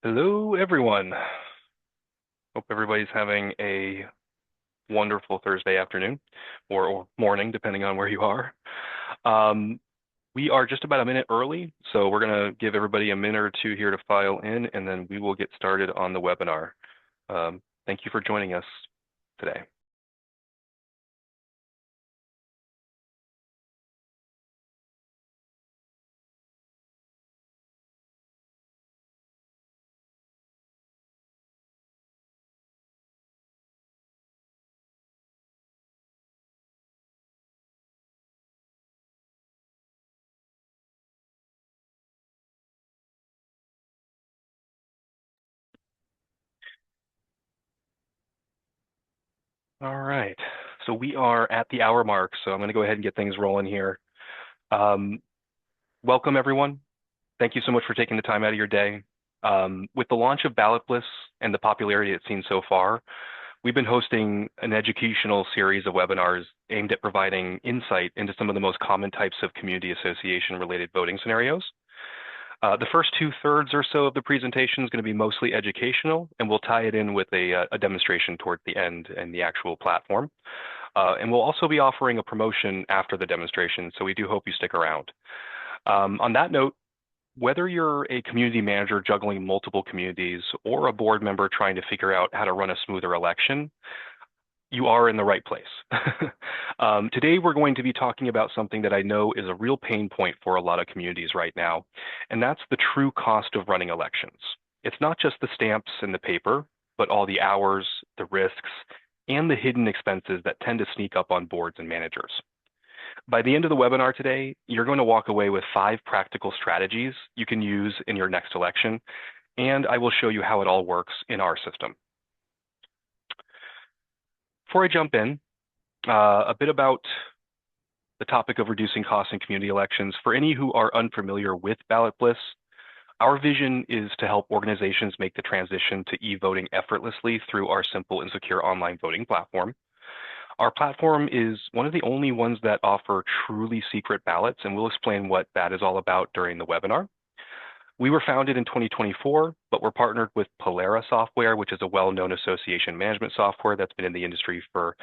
Hello, everyone. Hope everybody's having a wonderful Thursday afternoon or morning, depending on where you are. Um, we are just about a minute early, so we're going to give everybody a minute or two here to file in, and then we will get started on the webinar. Thank you for joining us today. All right, so we are at the hour mark, so I'm going to go ahead and get things rolling here. Um, Welcome, everyone. Thank you so much for taking the time out of your day. With the launch of Ballot Bliss and the popularity it's seen so far, we've been hosting an educational series of webinars aimed at providing insight into some of the most common types of community association-related voting scenarios. The first 2/3 or so of the presentation is going to be mostly educational, and we'll tie it in with a demonstration towards the end and the actual platform. And we'll also be offering a promotion after the demonstration, so we do hope you stick around. On that note, whether you're a community manager juggling multiple communities or a board member trying to figure out how to run a smoother election, you are in the right place. Today, we're going to be talking about something that I know is a real pain point for a lot of communities right now, and that's the true cost of running elections. It's not just the stamps and the paper, but all the hours, the risks, and the hidden expenses that tend to sneak up on boards and managers. By the end of the webinar today, you're going to walk away with 5 practical strategies you can use in your next election, and I will show you how it all works in our system. Before I jump in, a bit about the topic of reducing costs in community elections. For any who are unfamiliar with Ballot Bliss, our vision is to help organizations make the transition to e-voting effortlessly through our simple and secure online voting platform. Our platform is one of the only ones that offer truly secret ballots, and we'll explain what that is all about during the webinar. We were founded in 2024, but we're partnered with Polera Software, which is a well-known association management software that's been in the industry for,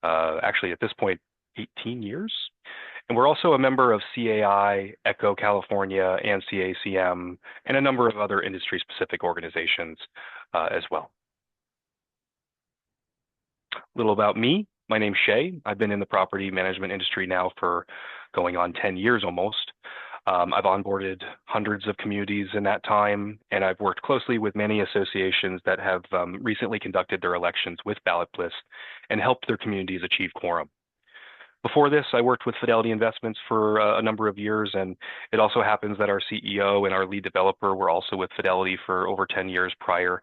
actually at this point, 18 years. And we're also a member of CAI, ECHO California, and CACM, and a number of other industry-specific organizations as well. A little about me. My name's Shay. I've been in the property management industry now for going on 10 years almost. I've onboarded hundreds of communities in that time, and I've worked closely with many associations that have recently conducted their elections with Ballot Bliss and helped their communities achieve quorum. Before this, I worked with Fidelity Investments for a number of years, and it also happens that our CEO and our lead developer were also with Fidelity for over 10 years prior.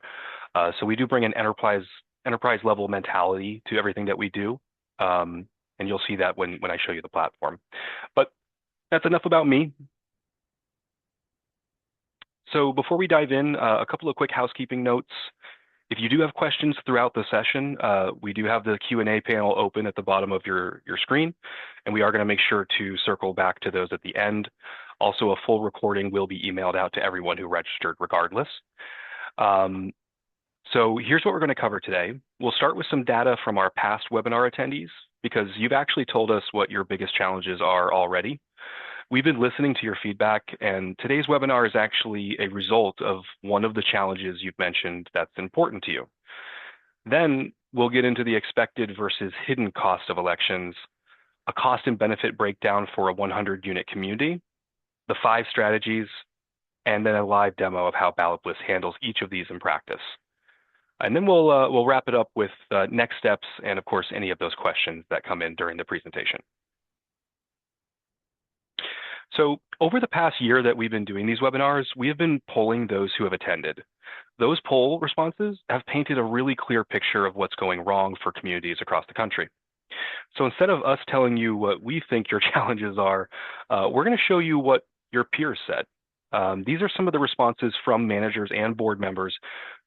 So we do bring an enterprise level mentality to everything that we do. And you'll see that when I show you the platform. But that's enough about me. So before we dive in, a couple of quick housekeeping notes. If you do have questions throughout the session, we do have the Q&A panel open at the bottom of your screen, and we are going to make sure to circle back to those at the end. Also, a full recording will be emailed out to everyone who registered regardless. So here's what we're going to cover today. We'll start with some data from our past webinar attendees, because you've actually told us what your biggest challenges are already. We've been listening to your feedback, and today's webinar is actually a result of one of the challenges you've mentioned that's important to you. Then we'll get into the expected versus hidden cost of elections, a cost and benefit breakdown for a 100-unit community, the 5 strategies, and then a live demo of how Ballot Bliss handles each of these in practice. And then we'll wrap it up with next steps and, of course, any of those questions that come in during the presentation. So over the past year that we've been doing these webinars, we have been polling those who have attended. Those poll responses have painted a really clear picture of what's going wrong for communities across the country. So instead of us telling you what we think your challenges are, we're going to show you what your peers said. These are some of the responses from managers and board members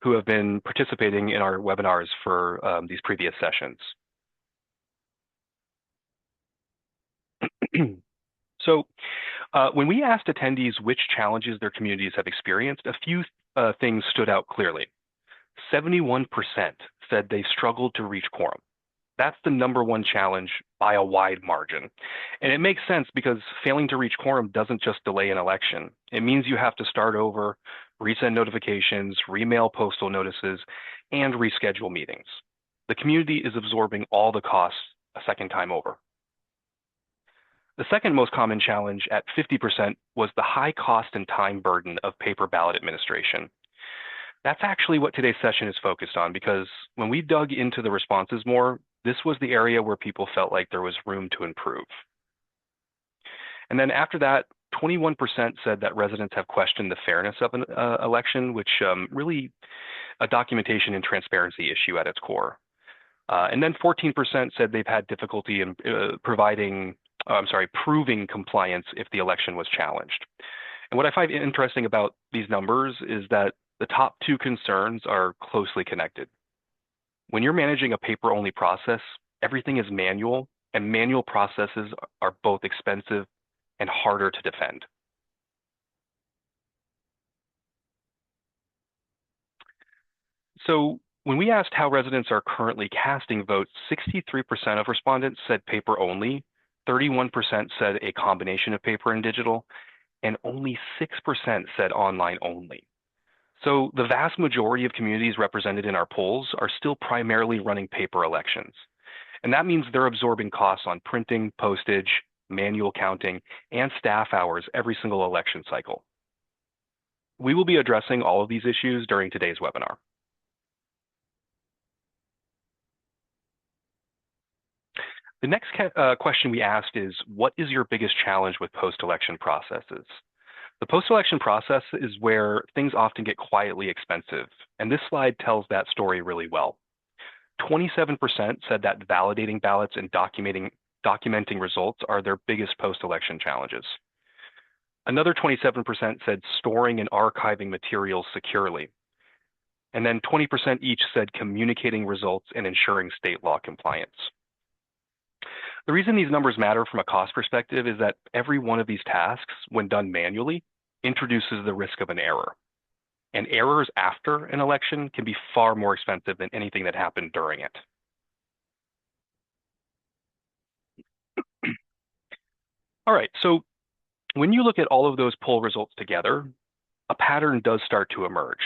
who have been participating in our webinars for these previous sessions. So when we asked attendees which challenges their communities have experienced, a things stood out clearly. 71% said they struggled to reach quorum. That's the number one challenge by a wide margin. And it makes sense because failing to reach quorum doesn't just delay an election. It means you have to start over, resend notifications, remail postal notices, and reschedule meetings. The community is absorbing all the costs a second time over. The second most common challenge at 50% was the high cost and time burden of paper ballot administration. That's actually what today's session is focused on because when we dug into the responses more, this was the area where people felt like there was room to improve. And then after that, 21% said that residents have questioned the fairness of an election, which really a documentation and transparency issue at its core. And then 14% said they've had difficulty in proving compliance if the election was challenged. And what I find interesting about these numbers is that the top two concerns are closely connected. When you're managing a paper-only process, everything is manual, and manual processes are both expensive and harder to defend. So when we asked how residents are currently casting votes, 63% of respondents said paper only, 31% said a combination of paper and digital, and only 6% said online only. So the vast majority of communities represented in our polls are still primarily running paper elections. And that means they're absorbing costs on printing, postage, manual counting, and staff hours every single election cycle. We will be addressing all of these issues during today's webinar. The next question we asked is, what is your biggest challenge with post-election processes? The post-election process is where things often get quietly expensive, and this slide tells that story really well. 27% said that validating ballots and documenting results are their biggest post-election challenges. Another 27% said storing and archiving materials securely. And then 20% each said communicating results and ensuring state law compliance. The reason these numbers matter from a cost perspective is that every one of these tasks, when done manually, introduces the risk of an error. And errors after an election can be far more expensive than anything that happened during it. All right, so when you look at all of those poll results together, a pattern does start to emerge.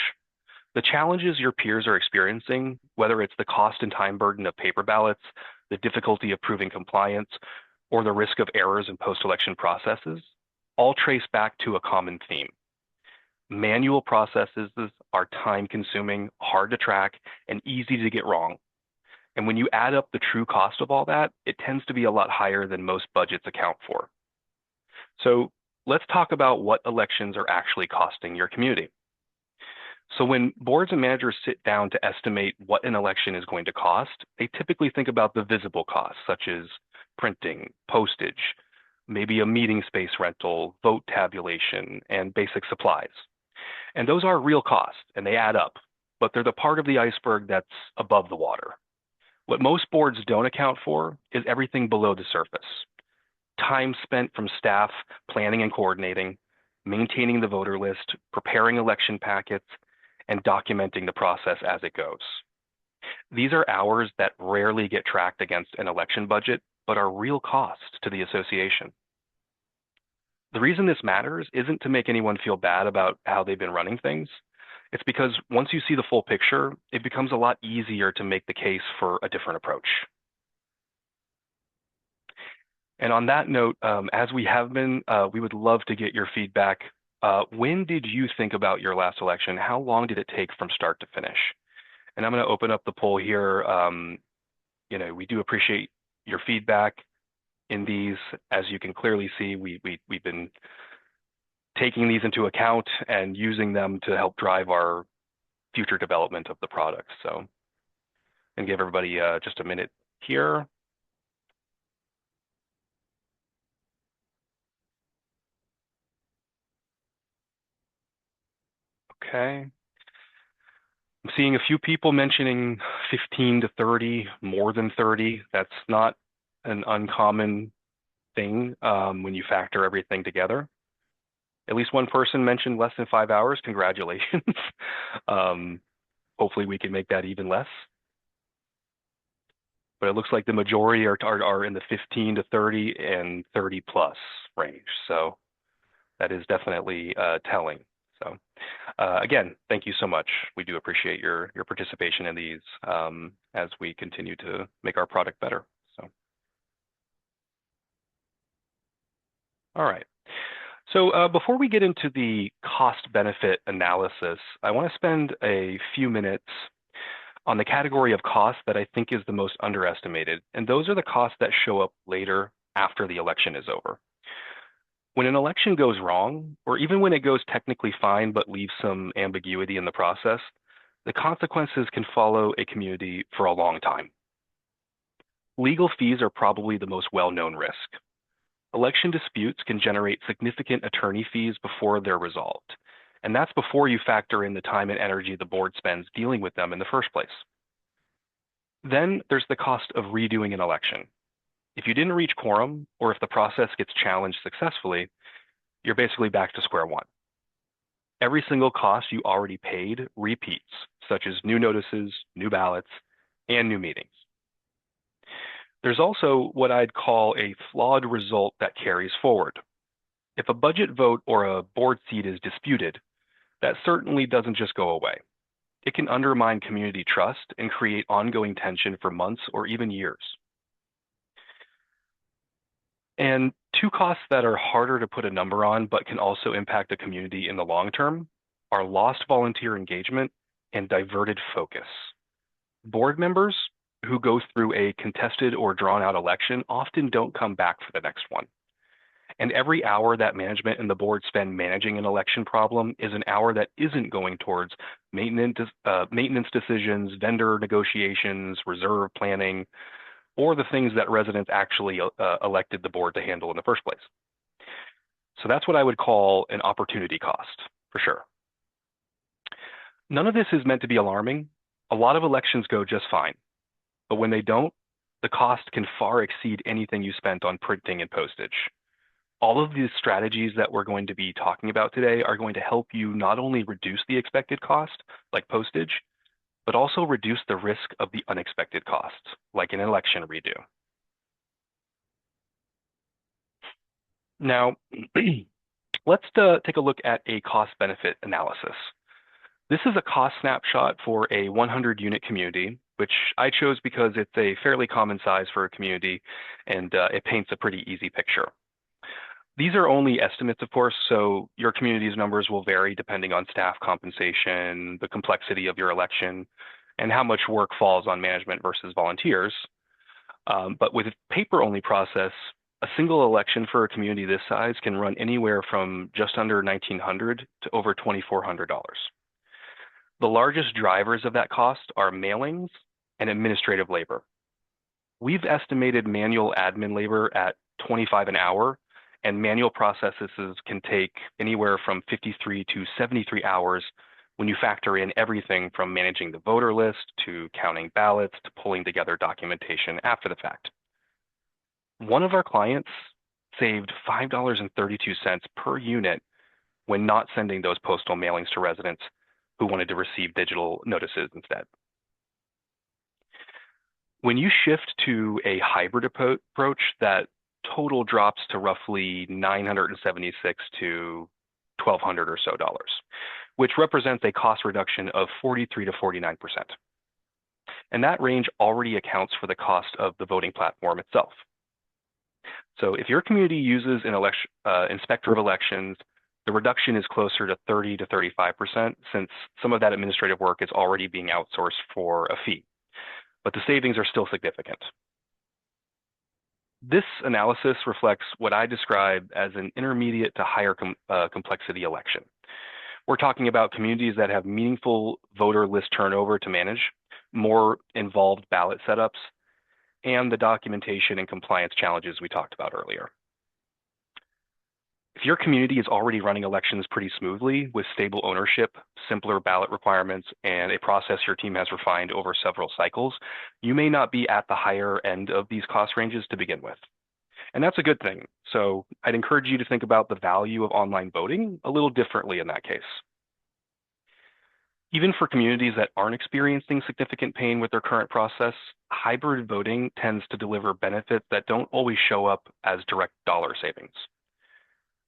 The challenges your peers are experiencing, whether it's the cost and time burden of paper ballots, the difficulty of proving compliance, or the risk of errors in post-election processes, all trace back to a common theme. Manual processes are time-consuming, hard to track, and easy to get wrong. And when you add up the true cost of all that, it tends to be a lot higher than most budgets account for. So let's talk about what elections are actually costing your community. So when boards and managers sit down to estimate what an election is going to cost, they typically think about the visible costs, such as printing, postage, maybe a meeting space rental, vote tabulation, and basic supplies. And those are real costs, and they add up, but they're the part of the iceberg that's above the water. What most boards don't account for is everything below the surface. Time spent from staff planning and coordinating, maintaining the voter list, preparing election packets, and documenting the process as it goes. These are hours that rarely get tracked against an election budget, but are real costs to the association. The reason this matters isn't to make anyone feel bad about how they've been running things. It's because once you see the full picture, it becomes a lot easier to make the case for a different approach. And on that note, as we have been, we would love to get your feedback. When did you think about your last election? How long did it take from start to finish? And I'm going to open up the poll here. We do appreciate your feedback in these. As you can clearly see, we've been taking these into account and using them to help drive our future development of the product. So, and give everybody just a minute here. Okay. I'm seeing a few people mentioning 15 to 30, more than 30. That's not an uncommon thing when you factor everything together. At least one person mentioned less than 5 hours. Congratulations. um, Hopefully we can make that even less. But it looks like the majority are in the 15 to 30 and 30 plus range. So that is definitely telling. So again, thank you so much. We do appreciate your participation in these as we continue to make our product better. So, all right. So before we get into the cost benefit analysis, I want to spend a few minutes on the category of costs that I think is the most underestimated, and those are the costs that show up later after the election is over. When an election goes wrong, or even when it goes technically fine but leaves some ambiguity in the process, the consequences can follow a community for a long time. Legal fees are probably the most well-known risk. Election disputes can generate significant attorney fees before they're resolved, and that's before you factor in the time and energy the board spends dealing with them in the first place. Then there's the cost of redoing an election. If you didn't reach quorum, or if the process gets challenged successfully, you're basically back to square one. Every single cost you already paid repeats, such as new notices, new ballots, and new meetings. There's also what I'd call a flawed result that carries forward. If a budget vote or a board seat is disputed, that certainly doesn't just go away. It can undermine community trust and create ongoing tension for months or even years. And two costs that are harder to put a number on, but can also impact a community in the long term, are lost volunteer engagement and diverted focus. Board members who go through a contested or drawn out election often don't come back for the next one. And every hour that management and the board spend managing an election problem is an hour that isn't going towards maintenance decisions, vendor negotiations, reserve planning, or the things that residents actually elected the board to handle in the first place. So that's what I would call an opportunity cost, for sure. None of this is meant to be alarming. A lot of elections go just fine, but when they don't, the cost can far exceed anything you spent on printing and postage. All of these strategies that we're going to be talking about today are going to help you not only reduce the expected cost, like postage, but also reduce the risk of the unexpected costs, like an election redo. Now, let's take a look at a cost-benefit analysis. This is a cost snapshot for a 100-unit community, which I chose because it's a fairly common size for a community, and it paints a pretty easy picture. These are only estimates, of course, so your community's numbers will vary depending on staff compensation, the complexity of your election, and how much work falls on management versus volunteers. But with a paper-only process, a single election for a community this size can run anywhere from just under $1,900 to over $2,400. The largest drivers of that cost are mailings and administrative labor. We've estimated manual admin labor at $25 an hour, and manual processes can take anywhere from 53 to 73 hours when you factor in everything from managing the voter list to counting ballots to pulling together documentation after the fact. One of our clients saved $5.32 per unit when not sending those postal mailings to residents who wanted to receive digital notices instead. When you shift to a hybrid approach, that total drops to roughly $976 to $1,200 or so dollars, which represents a cost reduction of 43 to 49%. And that range already accounts for the cost of the voting platform itself. So if your community uses an inspector of elections, the reduction is closer to 30 to 35%, since some of that administrative work is already being outsourced for a fee. But the savings are still significant. This analysis reflects what I describe as an intermediate to higher complexity election. We're talking about communities that have meaningful voter list turnover to manage, more involved ballot setups, and the documentation and compliance challenges we talked about earlier. If your community is already running elections pretty smoothly with stable ownership, simpler ballot requirements, and a process your team has refined over several cycles, you may not be at the higher end of these cost ranges to begin with. And that's a good thing. So I'd encourage you to think about the value of online voting a little differently in that case. Even for communities that aren't experiencing significant pain with their current process, hybrid voting tends to deliver benefits that don't always show up as direct dollar savings.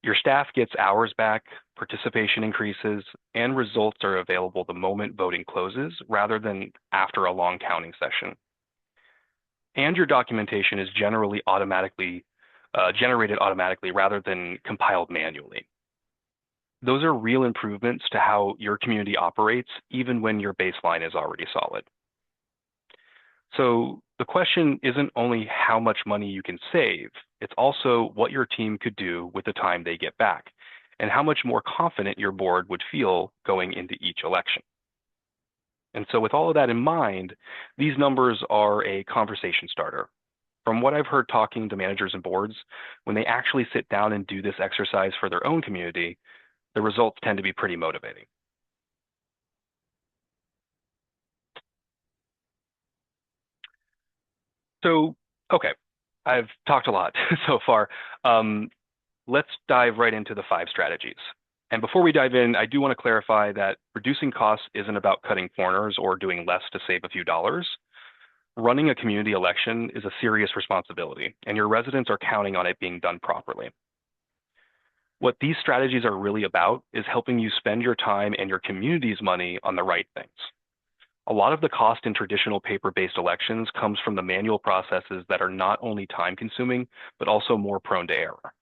Your staff gets hours back, participation increases, and results are available the moment voting closes rather than after a long counting session. And your documentation is generally generated automatically rather than compiled manually. Those are real improvements to how your community operates, even when your baseline is already solid. So the question isn't only how much money you can save, it's also what your team could do with the time they get back, and how much more confident your board would feel going into each election. And so with all of that in mind, these numbers are a conversation starter. From what I've heard talking to managers and boards, when they actually sit down and do this exercise for their own community, the results tend to be pretty motivating. So, okay, I've talked a lot so far. Let's dive right into the 5 strategies. And before we dive in, I do want to clarify that reducing costs isn't about cutting corners or doing less to save a few dollars. Running a community election is a serious responsibility, and your residents are counting on it being done properly. What these strategies are really about is helping you spend your time and your community's money on the right things. A lot of the cost in traditional paper-based elections comes from the manual processes that are not only time-consuming, but also more prone to error.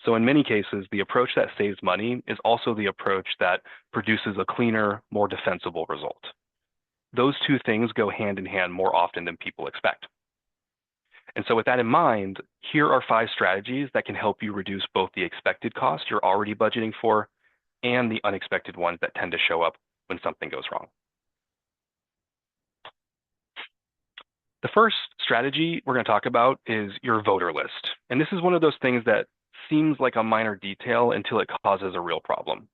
So in many cases, the approach that saves money is also the approach that produces a cleaner, more defensible result. Those two things go hand in hand more often than people expect. And so with that in mind, here are 5 strategies that can help you reduce both the expected cost you're already budgeting for and the unexpected ones that tend to show up when something goes wrong. The first strategy we're going to talk about is your voter list. And this is one of those things that seems like a minor detail until it causes a real problem.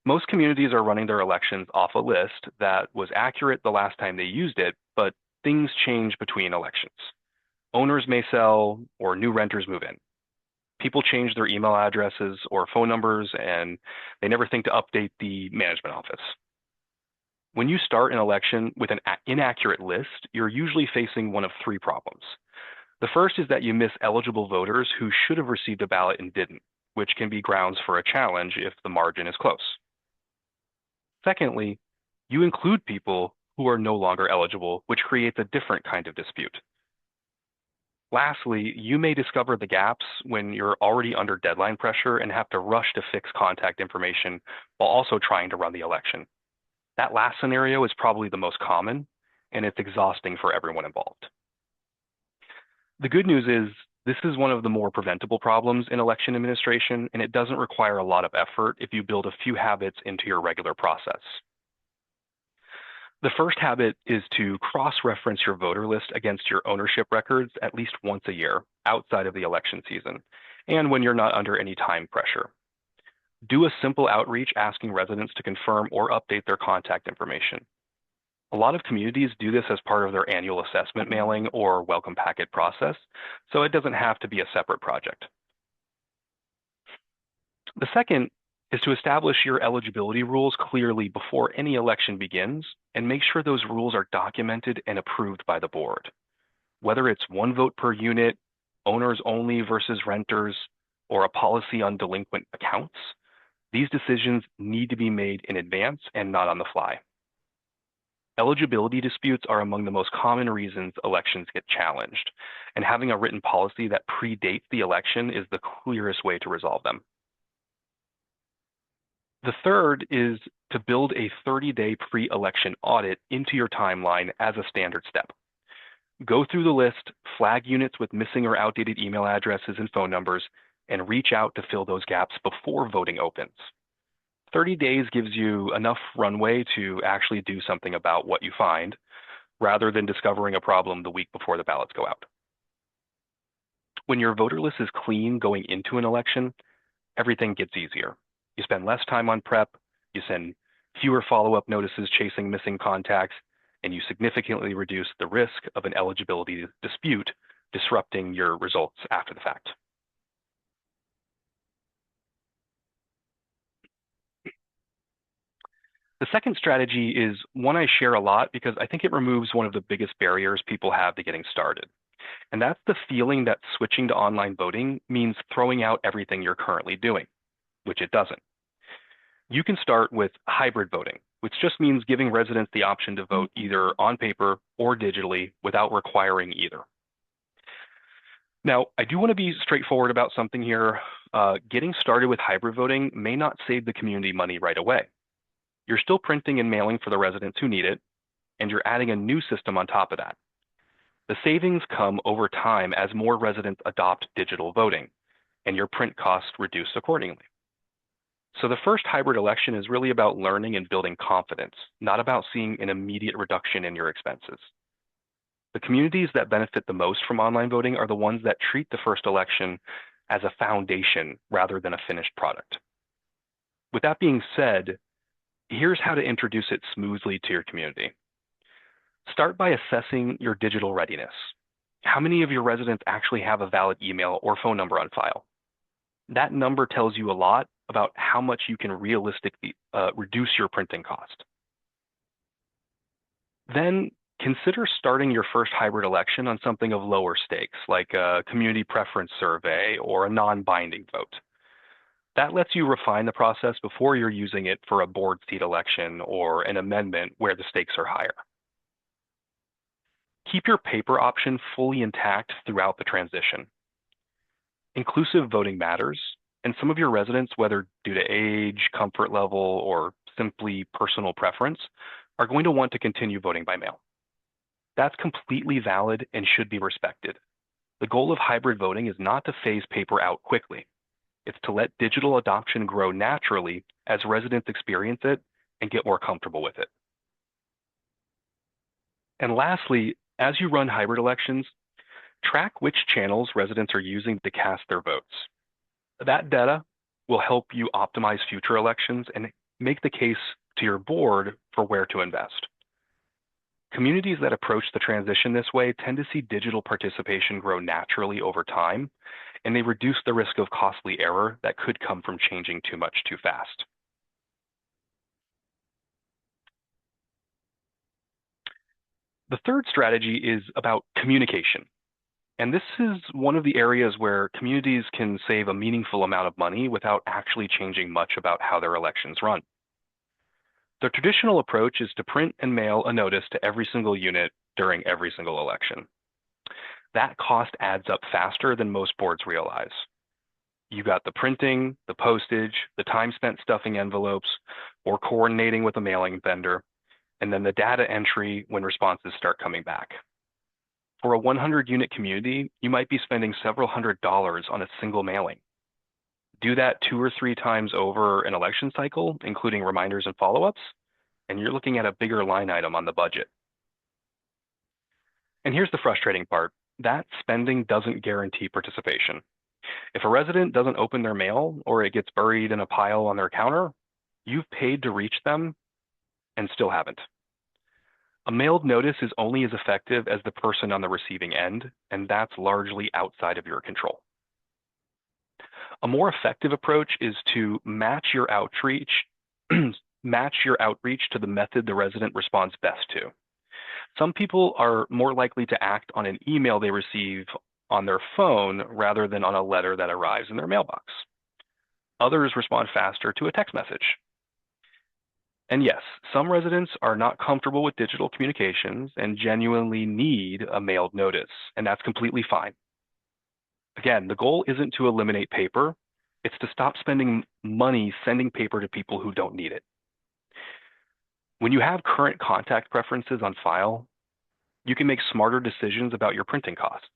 Most communities are running their elections off a list that was accurate the last time they used it, but things change between elections. Owners may sell or new renters move in. People change their email addresses or phone numbers, and they never think to update the management office. When you start an election with an inaccurate list, you're usually facing one of 3 problems. The first is that you miss eligible voters who should have received a ballot and didn't, which can be grounds for a challenge if the margin is close. Secondly, you include people who are no longer eligible, which creates a different kind of dispute. Lastly, you may discover the gaps when you're already under deadline pressure and have to rush to fix contact information while also trying to run the election. That last scenario is probably the most common, and it's exhausting for everyone involved. The good news is this is one of the more preventable problems in election administration, and it doesn't require a lot of effort if you build a few habits into your regular process. The first habit is to cross-reference your voter list against your ownership records at least once a year outside of the election season, and when you're not under any time pressure. Do a simple outreach asking residents to confirm or update their contact information. A lot of communities do this as part of their annual assessment mailing or welcome packet process, so it doesn't have to be a separate project. The second is to establish your eligibility rules clearly before any election begins and make sure those rules are documented and approved by the board. Whether it's 1 vote per unit, owners only versus renters, or a policy on delinquent accounts, these decisions need to be made in advance and not on the fly. Eligibility disputes are among the most common reasons elections get challenged, and having a written policy that predates the election is the clearest way to resolve them. The third is to build a 30-day pre-election audit into your timeline as a standard step. Go through the list, flag units with missing or outdated email addresses and phone numbers, and reach out to fill those gaps before voting opens. 30 days gives you enough runway to actually do something about what you find, rather than discovering a problem the week before the ballots go out. When your voter list is clean going into an election, everything gets easier. You spend less time on prep, you send fewer follow-up notices chasing missing contacts, and you significantly reduce the risk of an eligibility dispute disrupting your results after the fact. The second strategy is one I share a lot because I think it removes one of the biggest barriers people have to getting started. And that's the feeling that switching to online voting means throwing out everything you're currently doing, which it doesn't. You can start with hybrid voting, which just means giving residents the option to vote either on paper or digitally without requiring either. Now, I do want to be straightforward about something here. Getting started with hybrid voting may not save the community money right away. You're still printing and mailing for the residents who need it, and you're adding a new system on top of that. The savings come over time as more residents adopt digital voting, and your print costs reduce accordingly. So the first hybrid election is really about learning and building confidence, not about seeing an immediate reduction in your expenses. The communities that benefit the most from online voting are the ones that treat the first election as a foundation rather than a finished product. With that being said, here's how to introduce it smoothly to your community. Start by assessing your digital readiness. How many of your residents actually have a valid email or phone number on file? That number tells you a lot about how much you can realistically reduce your printing cost. Then consider starting your first hybrid election on something of lower stakes, like a community preference survey or a non-binding vote. That lets you refine the process before you're using it for a board seat election or an amendment where the stakes are higher. Keep your paper option fully intact throughout the transition. Inclusive voting matters, and some of your residents, whether due to age, comfort level, or simply personal preference, are going to want to continue voting by mail. That's completely valid and should be respected. The goal of hybrid voting is not to phase paper out quickly. It's to let digital adoption grow naturally as residents experience it and get more comfortable with it. And lastly, as you run hybrid elections, track which channels residents are using to cast their votes. That data will help you optimize future elections and make the case to your board for where to invest. Communities that approach the transition this way tend to see digital participation grow naturally over time, and they reduce the risk of costly error that could come from changing too much too fast. The third strategy is about communication. And this is one of the areas where communities can save a meaningful amount of money without actually changing much about how their elections run. The traditional approach is to print and mail a notice to every single unit during every single election. That cost adds up faster than most boards realize. You got the printing, the postage, the time spent stuffing envelopes or coordinating with a mailing vendor, and then the data entry when responses start coming back. For a 100-unit community, you might be spending several $100s on a single mailing. Do that 2 or 3 times over an election cycle, including reminders and follow-ups, and you're looking at a bigger line item on the budget. And here's the frustrating part. That spending doesn't guarantee participation. If a resident doesn't open their mail or it gets buried in a pile on their counter, you've paid to reach them and still haven't. A mailed notice is only as effective as the person on the receiving end, and that's largely outside of your control. A more effective approach is to match your outreach to the method the resident responds best to. Some people are more likely to act on an email they receive on their phone rather than on a letter that arrives in their mailbox. Others respond faster to a text message. And yes, some residents are not comfortable with digital communications and genuinely need a mailed notice, and that's completely fine. Again, the goal isn't to eliminate paper, it's to stop spending money sending paper to people who don't need it. When you have current contact preferences on file, you can make smarter decisions about your printing costs.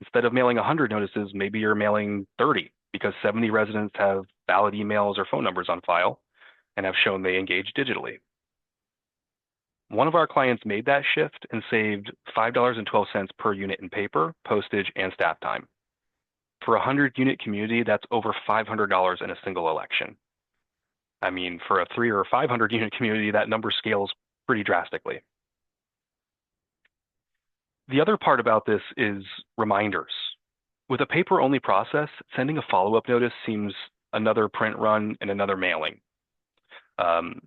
Instead of mailing 100 notices, maybe you're mailing 30 because 70 residents have valid emails or phone numbers on file and have shown they engage digitally. One of our clients made that shift and saved $5.12 per unit in paper, postage, and staff time. For a 100-unit community, that's over $500 in a single election. I mean, for a 300 or 500-unit community, that number scales pretty drastically. The other part about this is reminders. With a paper-only process, sending a follow-up notice seems another print run and another mailing, um,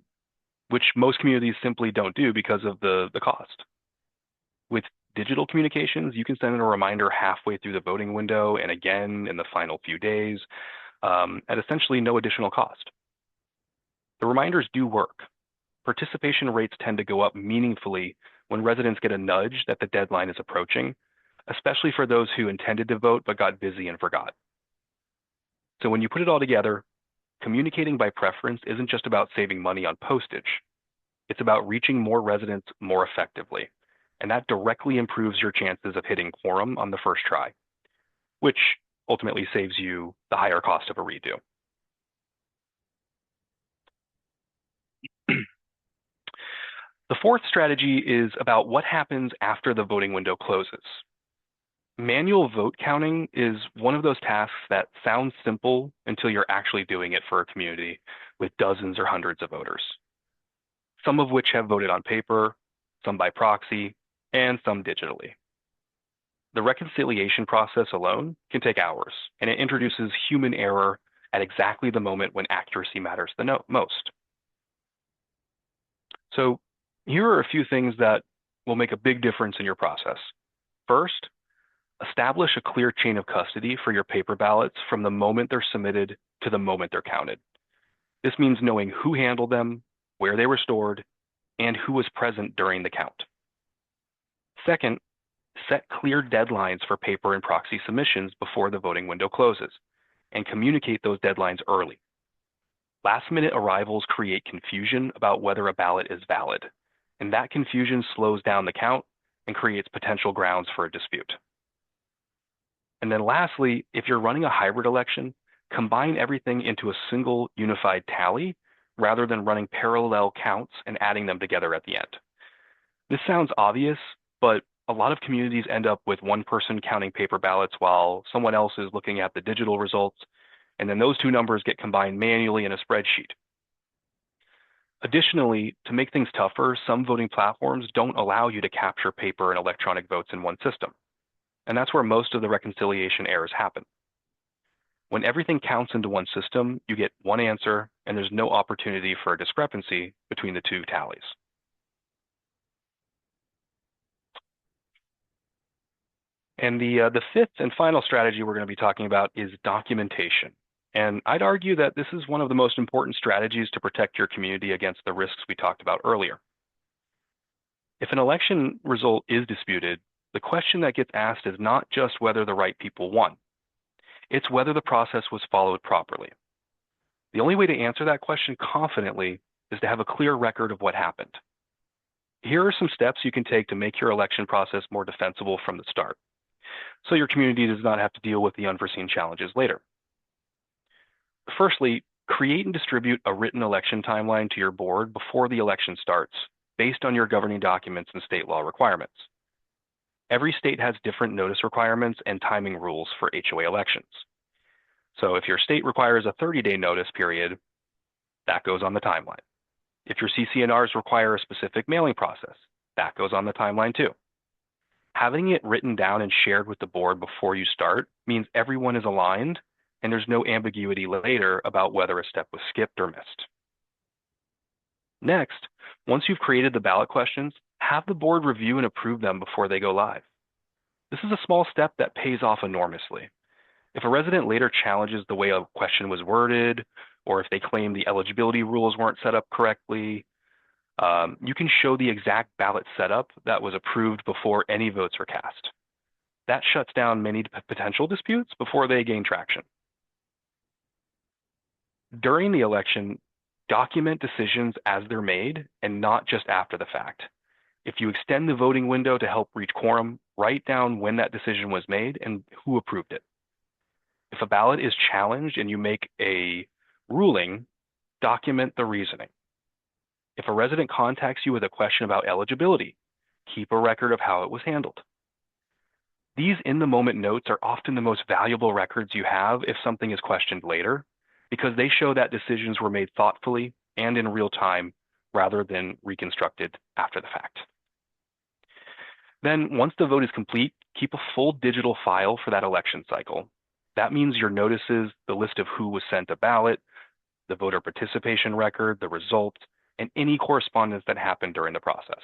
which most communities simply don't do because of the cost. With digital communications, you can send a reminder halfway through the voting window and again in the final few days at essentially no additional cost. The reminders do work. Participation rates tend to go up meaningfully when residents get a nudge that the deadline is approaching, especially for those who intended to vote but got busy and forgot. So when you put it all together, communicating by preference isn't just about saving money on postage. It's about reaching more residents more effectively, and that directly improves your chances of hitting quorum on the first try, which ultimately saves you the higher cost of a redo. The fourth strategy is about what happens after the voting window closes. Manual vote counting is one of those tasks that sounds simple until you're actually doing it for a community with dozens or hundreds of voters, some of which have voted on paper, some by proxy, and some digitally. The reconciliation process alone can take hours, and it introduces human error at exactly the moment when accuracy matters the most. So here are a few things that will make a big difference in your process. First, establish a clear chain of custody for your paper ballots from the moment they're submitted to the moment they're counted. This means knowing who handled them, where they were stored, and who was present during the count. Second, set clear deadlines for paper and proxy submissions before the voting window closes, and communicate those deadlines early. Last-minute arrivals create confusion about whether a ballot is valid, and that confusion slows down the count and creates potential grounds for a dispute. And then lastly, if you're running a hybrid election, combine everything into a single unified tally rather than running parallel counts and adding them together at the end. This sounds obvious, but a lot of communities end up with one person counting paper ballots while someone else is looking at the digital results, and then those two numbers get combined manually in a spreadsheet. Additionally, to make things tougher, some voting platforms don't allow you to capture paper and electronic votes in one system, and that's where most of the reconciliation errors happen. When everything counts into one system, you get one answer, and there's no opportunity for a discrepancy between the two tallies. And the fifth and final strategy we're going to be talking about is documentation. And I'd argue that this is one of the most important strategies to protect your community against the risks we talked about earlier. If an election result is disputed, the question that gets asked is not just whether the right people won. It's whether the process was followed properly. The only way to answer that question confidently is to have a clear record of what happened. Here are some steps you can take to make your election process more defensible from the start, so your community does not have to deal with the unforeseen challenges later. Firstly, create and distribute a written election timeline to your board before the election starts, based on your governing documents and state law requirements. Every state has different notice requirements and timing rules for HOA elections. So if your state requires a 30-day notice period, that goes on the timeline. If your CC&Rs require a specific mailing process, that goes on the timeline too. Having it written down and shared with the board before you start means everyone is aligned and there's no ambiguity later about whether a step was skipped or missed. Next, once you've created the ballot questions, have the board review and approve them before they go live. This is a small step that pays off enormously. If a resident later challenges the way a question was worded, or if they claim the eligibility rules weren't set up correctly, you can show the exact ballot setup that was approved before any votes were cast. That shuts down many potential disputes before they gain traction. During the election, document decisions as they're made and not just after the fact. If you extend the voting window to help reach quorum, write down when that decision was made and who approved it. If a ballot is challenged and you make a ruling, document the reasoning. If a resident contacts you with a question about eligibility, keep a record of how it was handled. These in-the-moment notes are often the most valuable records you have if something is questioned later, because they show that decisions were made thoughtfully and in real time rather than reconstructed after the fact. Then once the vote is complete, keep a full digital file for that election cycle. That means your notices, the list of who was sent a ballot, the voter participation record, the results, and any correspondence that happened during the process.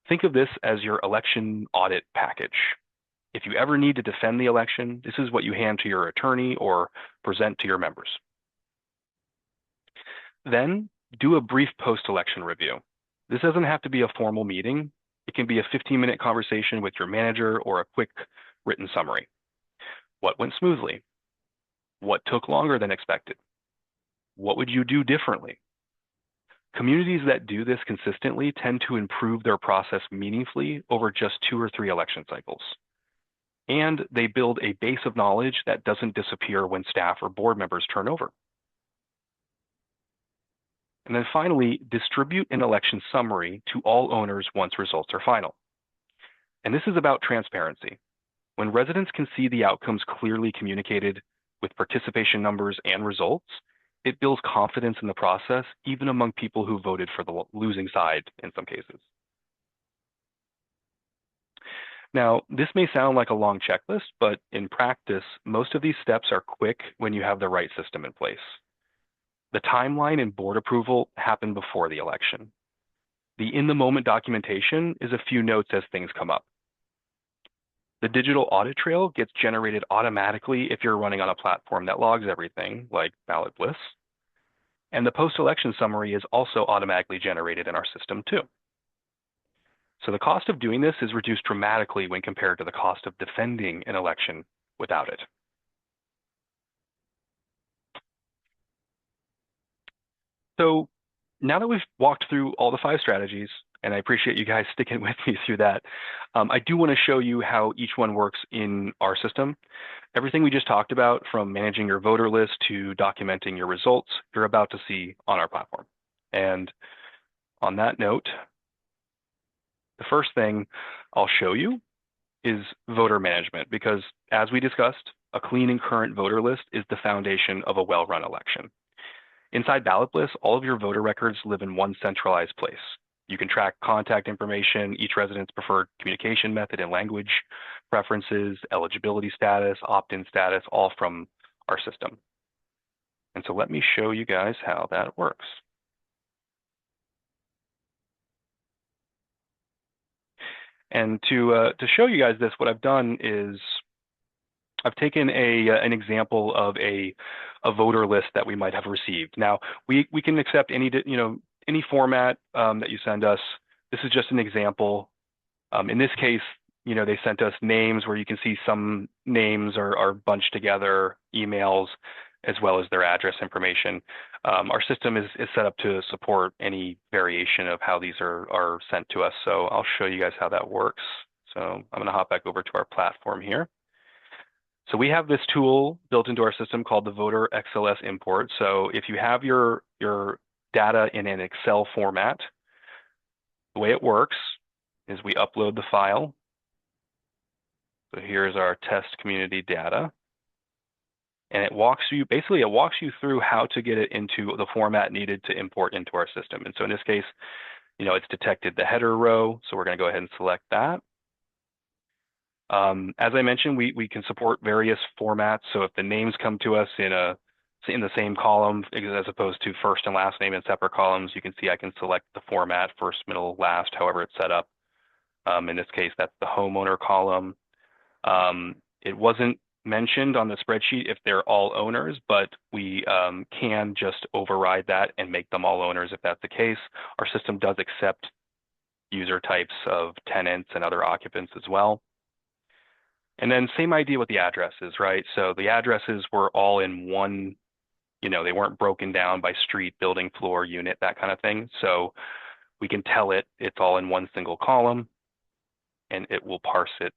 Think of this as your election audit package. If you ever need to defend the election, this is what you hand to your attorney or present to your members. Then do a brief post-election review. This doesn't have to be a formal meeting. It can be a 15-minute conversation with your manager or a quick written summary. What went smoothly? What took longer than expected? What would you do differently? Communities that do this consistently tend to improve their process meaningfully over just 2 or 3 election cycles. And they build a base of knowledge that doesn't disappear when staff or board members turn over. And then finally, distribute an election summary to all owners once results are final. And this is about transparency. When residents can see the outcomes clearly communicated with participation numbers and results, it builds confidence in the process, even among people who voted for the losing side in some cases. Now, this may sound like a long checklist, but in practice, most of these steps are quick when you have the right system in place. The timeline and board approval happen before the election. The in-the-moment documentation is a few notes as things come up. The digital audit trail gets generated automatically if you're running on a platform that logs everything, like Ballot Bliss. And the post-election summary is also automatically generated in our system too. So the cost of doing this is reduced dramatically when compared to the cost of defending an election without it. So now that we've walked through all the 5 strategies, and I appreciate you guys sticking with me through that, I do want to show you how each one works in our system. Everything we just talked about, from managing your voter list to documenting your results, you're about to see on our platform. And on that note, the first thing I'll show you is voter management, because as we discussed, a clean and current voter list is the foundation of a well-run election. Inside Ballot Bliss, all of your voter records live in one centralized place. You can track contact information, each resident's preferred communication method and language preferences, eligibility status, opt-in status, all from our system. And so let me show you guys how that works. And to show you guys this, what I've done is I've taken an example of a voter list that we might have received. Now, we can accept any format that you send us. This is just an example. In this case, they sent us names where you can see some names are bunched together, emails, as well as their address information. Our system is set up to support any variation of how these are sent to us. So I'll show you guys how that works. So I'm going to hop back over to our platform here. So we have this tool built into our system called the Voter XLS Import. So if you have your data in an Excel format, the way it works is we upload the file. So here's our test community data. And it walks you through how to get it into the format needed to import into our system. And so in this case, it's detected the header row. So we're going to go ahead and select that. As I mentioned, we can support various formats. So if the names come to us in the same column, as opposed to first and last name in separate columns, you can see I can select the format, first, middle, last, however it's set up. In this case, that's the homeowner column. It wasn't mentioned on the spreadsheet if they're all owners, but we can just override that and make them all owners if that's the case. Our system does accept user types of tenants and other occupants as well. And then same idea with the addresses, right? So the addresses were all in one, they weren't broken down by street, building, floor, unit, that kind of thing. So we can tell it's all in one single column, and it will parse it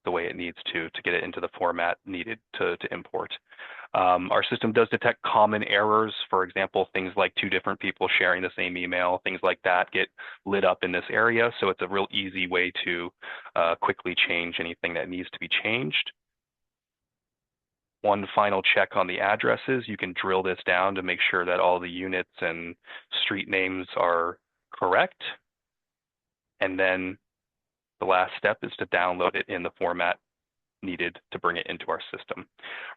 the way it needs to get it into the format needed to import. Our system does detect common errors. For example, things like 2 different people sharing the same email, things like that get lit up in this area. So it's a real easy way to quickly change anything that needs to be changed. One final check on the addresses. You can drill this down to make sure that all the units and street names are correct. And then The last step is to download it in the format needed to bring it into our system.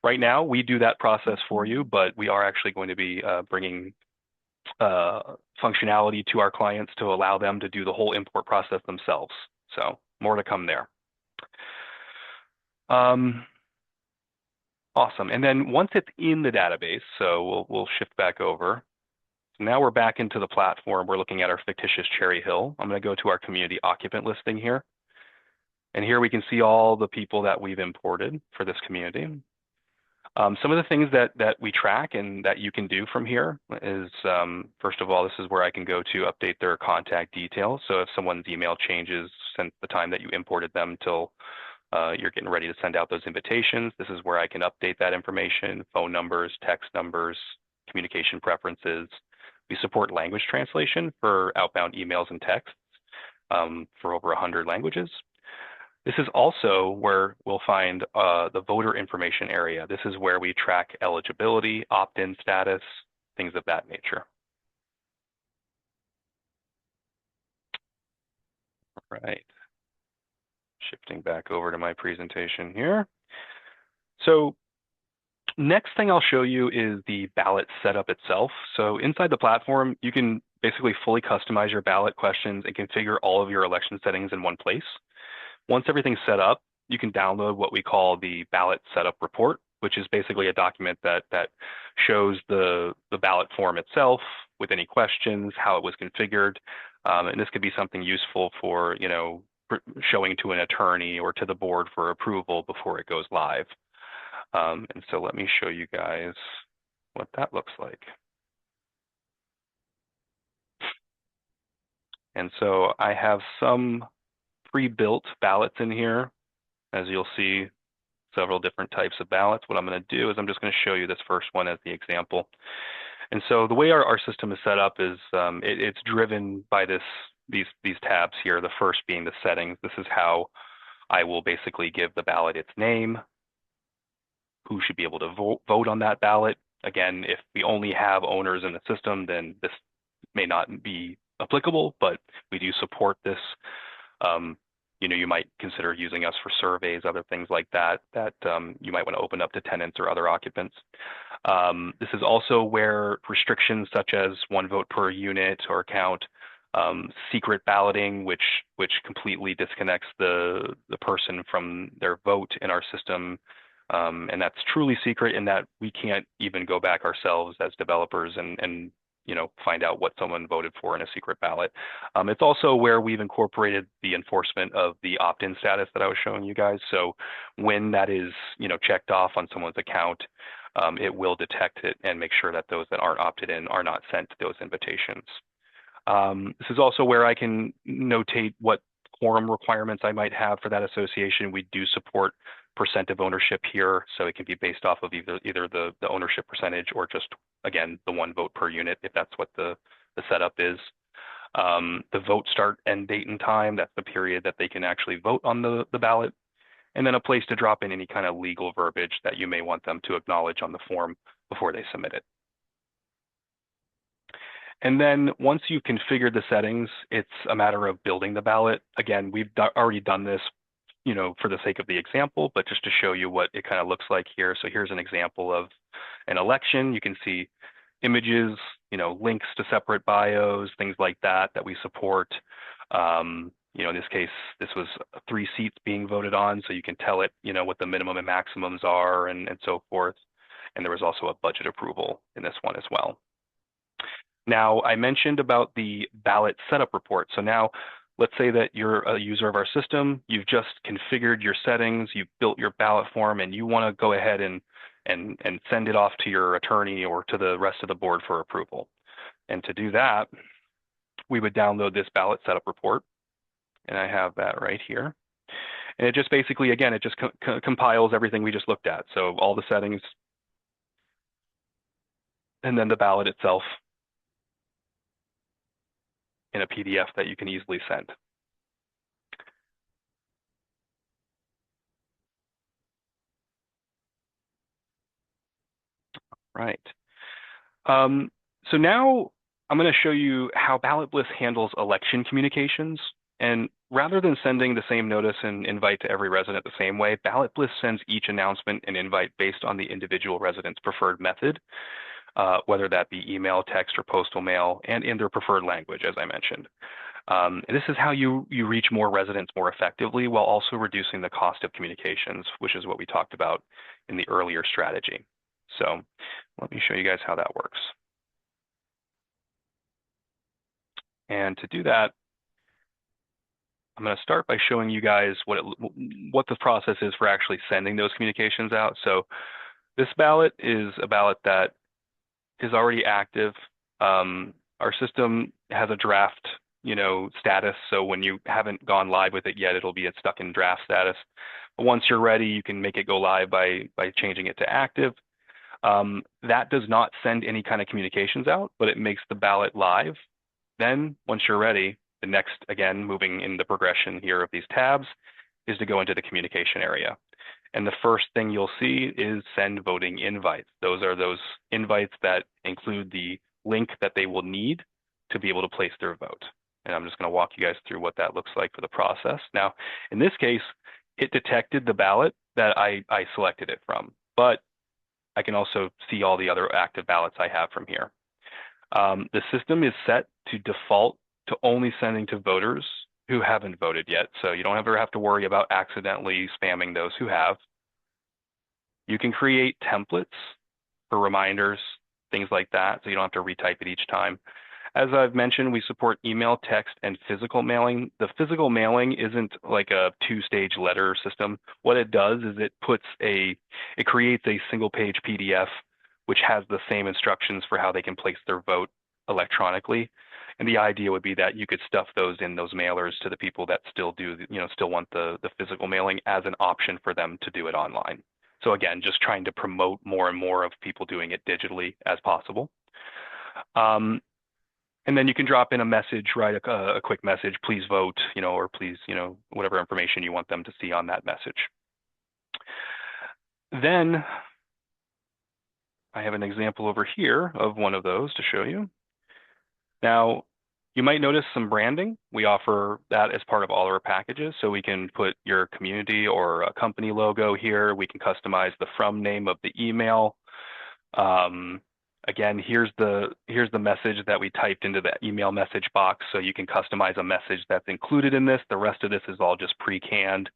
Right now, we do that process for you, but we are actually going to be bringing functionality to our clients to allow them to do the whole import process themselves. So more to come there. Awesome. And then once it's in the database, so we'll shift back over. So now we're back into the platform. We're looking at our fictitious Cherry Hill. I'm going to go to our community occupant listing here. And here we can see all the people that we've imported for this community. Some of the things that we track and that you can do from here is, first of all, this is where I can go to update their contact details. So if someone's email changes since the time that you imported them till you're getting ready to send out those invitations, this is where I can update that information, phone numbers, text numbers, communication preferences. We support language translation for outbound emails and texts for over 100 languages. This is also where we'll find the voter information area. This is where we track eligibility, opt-in status, things of that nature. All right. Shifting back over to my presentation here. So next thing I'll show you is the ballot setup itself. So inside the platform, you can basically fully customize your ballot questions and configure all of your election settings in one place. Once everything's set up, you can download what we call the ballot setup report, which is basically a document that shows the ballot form itself with any questions, how it was configured. And this could be something useful for, showing to an attorney or to the board for approval before it goes live. And so let me show you guys what that looks like. And so I have some pre-built ballots in here. As you'll see, several different types of ballots. What I'm going to do is I'm just going to show you this first one as the example. And so the way our system is set up is it's driven by these tabs here, the first being the settings. This is how I will basically give the ballot its name, who should be able to vote on that ballot. Again, if we only have owners in the system, then this may not be applicable, but we do support this. You might consider using us for surveys, other things like that, you might want to open up to tenants or other occupants. This is also where restrictions such as one vote per unit or account, secret balloting, which completely disconnects the person from their vote in our system. And that's truly secret in that we can't even go back ourselves as developers and find out what someone voted for in a secret ballot. It's also where we've incorporated the enforcement of the opt-in status that I was showing you guys. So when that is, checked off on someone's account, it will detect it and make sure that those that aren't opted in are not sent those invitations. This is also where I can notate what quorum requirements I might have for that association. We do support percent of ownership here, so it can be based off of either the ownership percentage or just, again, the one vote per unit, if that's what the setup is. The vote start, end date, and time, that's the period that they can actually vote on the ballot. And then a place to drop in any kind of legal verbiage that you may want them to acknowledge on the form before they submit it. And then once you've configured the settings, it's a matter of building the ballot. Again, we've already done this for the sake of the example, but just to show you what it kind of looks like here. So here's an example of an election. You can see images, links to separate bios, things like that we support. In this case, this was 3 seats being voted on, so you can tell it, what the minimum and maximums are and so forth. And there was also a budget approval in this one as well. Now, I mentioned about the ballot setup report. So now, let's say that you're a user of our system, you've just configured your settings, you've built your ballot form, and you want to go ahead and send it off to your attorney or to the rest of the board for approval. And to do that, we would download this ballot setup report, and I have that right here. And it just basically, again, it just compiles everything we just looked at. So all the settings, and then the ballot itself in a PDF that you can easily send. Right. So now I'm going to show you how Ballot Bliss handles election communications. And rather than sending the same notice and invite to every resident the same way, Ballot Bliss sends each announcement and invite based on the individual resident's preferred method, whether that be email, text, or postal mail, and in their preferred language, as I mentioned. And this is how you reach more residents more effectively while also reducing the cost of communications, which is what we talked about in the earlier strategy. So let me show you guys how that works. And to do that, I'm going to start by showing you guys what the process is for actually sending those communications out. So this ballot is a ballot that is already active. Our system has a draft, status. So when you haven't gone live with it yet, it'll be stuck in draft status. But once you're ready, you can make it go live by changing it to active. That does not send any kind of communications out, but it makes the ballot live. Then once you're ready, the next, again, moving in the progression here of these tabs, is to go into the communication area. And the first thing you'll see is send voting invites. Those are those invites that include the link that they will need to be able to place their vote. And I'm just going to walk you guys through what that looks like for the process. Now, in this case, it detected the ballot that I selected it from, but I can also see all the other active ballots I have from here. The system is set to default to only sending to voters who haven't voted yet. So you don't ever have to worry about accidentally spamming those who have. You can create templates for reminders, things like that, so you don't have to retype it each time. As I've mentioned, we support email, text, and physical mailing. The physical mailing isn't like a two-stage letter system. What it does is it creates a single-page PDF which has the same instructions for how they can place their vote electronically. And the idea would be that you could stuff those in those mailers to the people that still want the physical mailing as an option for them to do it online. So again, just trying to promote more and more of people doing it digitally as possible. And then you can drop in a message, write a quick message, please vote, or please, whatever information you want them to see on that message. Then I have an example over here of one of those to show you. Now, you might notice some branding. We offer that as part of all our packages. So we can put your community or a company logo here. We can customize the from name of the email. Again, here's the message that we typed into the email message box. So you can customize a message that's included in this. The rest of this is all just pre-canned.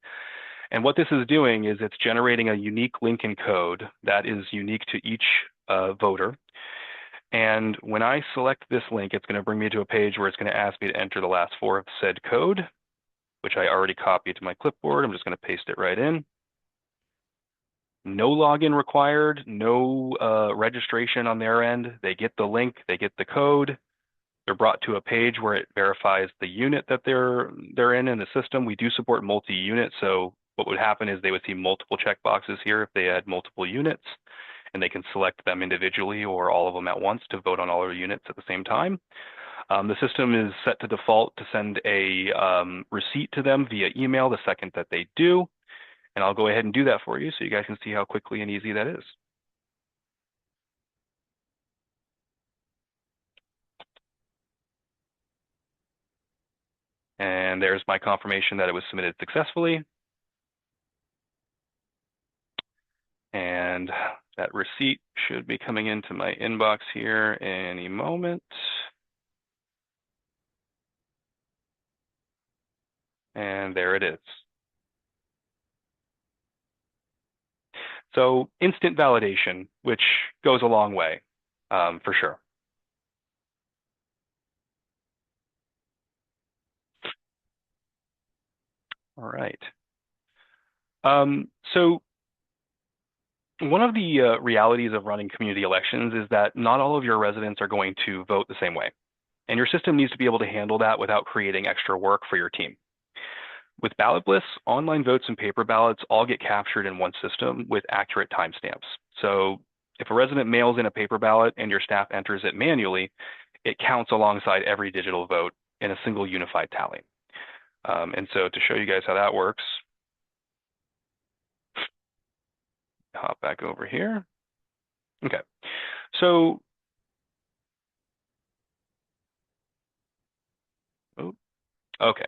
And what this is doing is it's generating a unique link and code that is unique to each voter. And when I select this link, it's going to bring me to a page where it's going to ask me to enter the last four of said code, which I already copied to my clipboard. I'm just going to paste it right in. No login required, no registration on their end. They get the link, they get the code. They're brought to a page where it verifies the unit that they're in the system. We do support multi-unit, so what would happen is they would see multiple checkboxes here if they had multiple units, and they can select them individually or all of them at once to vote on all their units at the same time. The system is set to default to send a receipt to them via email the second that they do. And I'll go ahead and do that for you so you guys can see how quickly and easy that is. And there's my confirmation that it was submitted successfully. And that receipt should be coming into my inbox here any moment. And there it is. So instant validation, which goes a long way, for sure. All right. So one of the realities of running community elections is that not all of your residents are going to vote the same way. And your system needs to be able to handle that without creating extra work for your team. With Ballot Bliss, online votes and paper ballots all get captured in one system with accurate timestamps. So if a resident mails in a paper ballot and your staff enters it manually, it counts alongside every digital vote in a single unified tally. And so to show you guys how that works, hop back over here. Okay, so okay.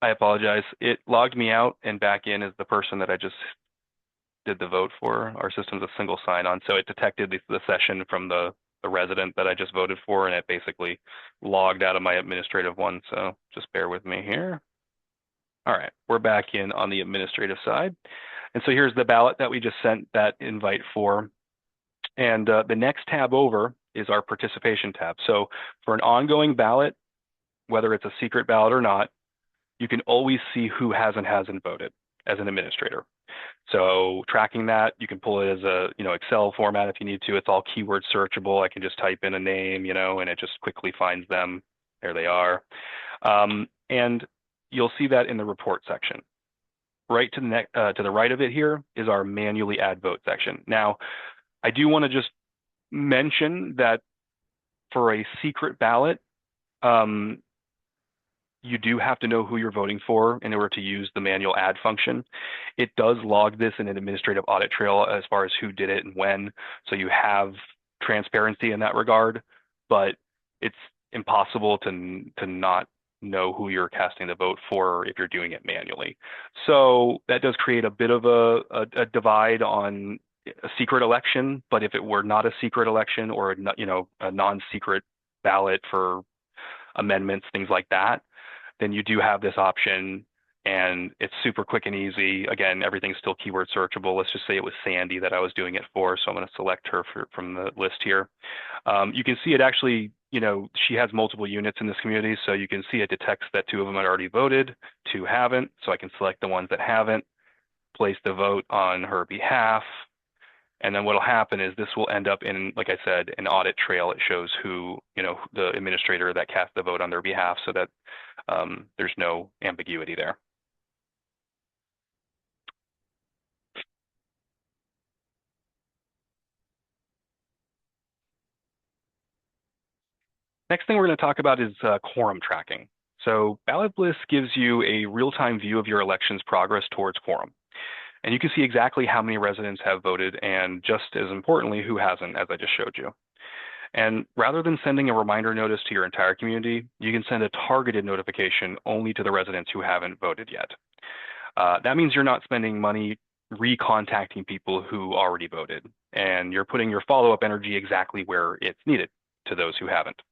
I apologize. It logged me out and back in as the person that I just did the vote for. Our system's a single sign-on, so it detected the session from the resident that I just voted for, and it basically logged out of my administrative one. So just bear with me here. All right, we're back in on the administrative side. And so here's the ballot that we just sent that invite for. And the next tab over is our participation tab. So for an ongoing ballot, whether it's a secret ballot or not, you can always see who has and hasn't voted as an administrator. So tracking that, you can pull it as a Excel format if you need to. It's all keyword searchable. I can just type in a name, and it just quickly finds them. There they are. And you'll see that in the report section. Right to the right of it here is our manually add vote section. Now, I do want to just mention that for a secret ballot, you do have to know who you're voting for in order to use the manual add function. It does log this in an administrative audit trail as far as who did it and when, so you have transparency in that regard, but it's impossible to not know who you're casting the vote for if you're doing it manually. So that does create a bit of a divide on a secret election, but if it were not a secret election or a non-secret ballot for amendments, things like that, then you do have this option, and it's super quick and easy. Again, everything's still keyword searchable. Let's just say it was Sandy that I was doing it for, so I'm going to select her from the list here. You can see it actually, she has multiple units in this community, so you can see it detects that 2 of them had already voted, 2 haven't, so I can select the ones that haven't, place the vote on her behalf, and then what will happen is this will end up in, like I said, an audit trail. It shows who, the administrator that cast the vote on their behalf, so that there's no ambiguity there. Next thing we're going to talk about is quorum tracking. So Ballot Bliss gives you a real-time view of your election's progress towards quorum. And you can see exactly how many residents have voted and, just as importantly, who hasn't, as I just showed you. And rather than sending a reminder notice to your entire community, you can send a targeted notification only to the residents who haven't voted yet. That means you're not spending money recontacting people who already voted, and you're putting your follow-up energy exactly where it's needed, to those who haven't.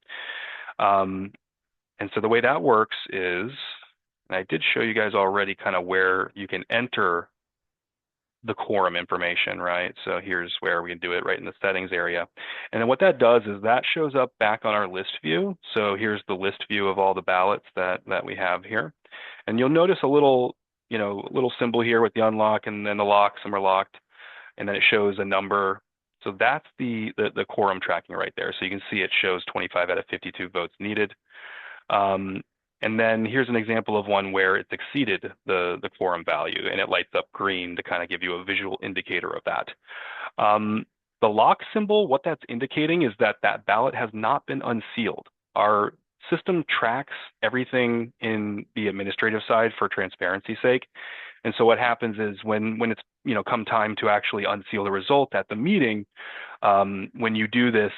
And so the way that works is, and I did show you guys already kind of where you can enter the quorum information, right? So here's where we can do it, right in the settings area. And then what that does is that shows up back on our list view. So here's the list view of all the ballots that we have here. And you'll notice a little symbol here with the unlock and then the lock, some are locked, and then it shows a number. So that's the quorum tracking right there. So you can see it shows 25 out of 52 votes needed. And then here's an example of one where it's exceeded the quorum value, and it lights up green to kind of give you a visual indicator of that. The lock symbol, what that's indicating is that that ballot has not been unsealed. Our system tracks everything in the administrative side for transparency's sake. And so what happens is when it's come time to actually unseal the result at the meeting, when you do this,